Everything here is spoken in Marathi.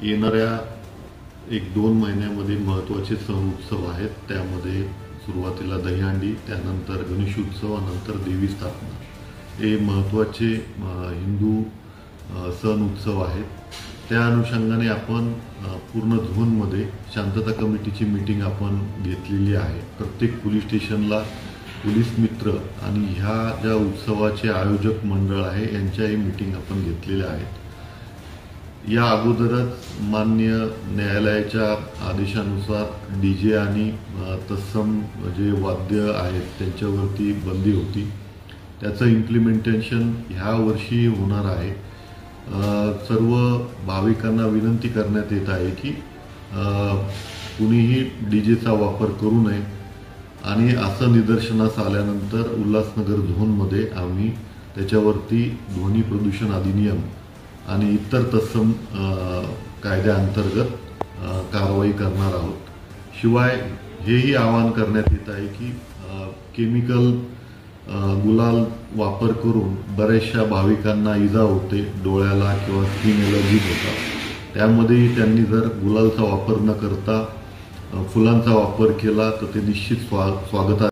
येणाऱ्या 1-2 महिन्यामध्ये महत्त्वाचे सण उत्सव आहेत। त्यामध्ये सुरुवातीला दहीहंडी, त्यानंतर गणेशोत्सव, नंतर देवी स्थापना हे महत्त्वाचे हिंदू सण उत्सव आहेत। त्या अनुषंगाने आपण पूर्ण झोनमध्ये शांतता कमिटीची मीटिंग आपण घेतलेली आहे। प्रत्येक पोलीस स्टेशनला पोलीस मित्र आणि ह्या ज्या उत्सवाचे आयोजक मंडळ आहे यांच्याही मीटिंग आपण घेतलेल्या आहेत। या अगोदरच मान्य न्यायालयाच्या आदेशानुसार डीजे आणि तत्सम जे वाद्य आहेत त्यांच्यावरती बंदी होती, त्याचं इम्प्लिमेंटेशन ह्या वर्षी होणार आहे। सर्व भाविकांना विनंती करण्यात येत आहे की कुणीही डीजेचा वापर करू नये आणि असं निदर्शनास आल्यानंतर उल्हासनगर झोनमध्ये आम्ही त्याच्यावरती ध्वनी प्रदूषण अधिनियम आणि इतर तत्सम कायद्याअंतर्गत कारवाई करणार आहोत। शिवाय हेही आवाहन करण्यात येत आहे की केमिकल गुलाल वापर करून बऱ्याचशा भाविकांना इजा होते, डोळ्याला किंवा स्किन एलर्जी होतात। त्यामध्येही त्यांनी जर गुलालचा वापर न करता फुलांचा वापर केला तर ते निश्चित स्वागत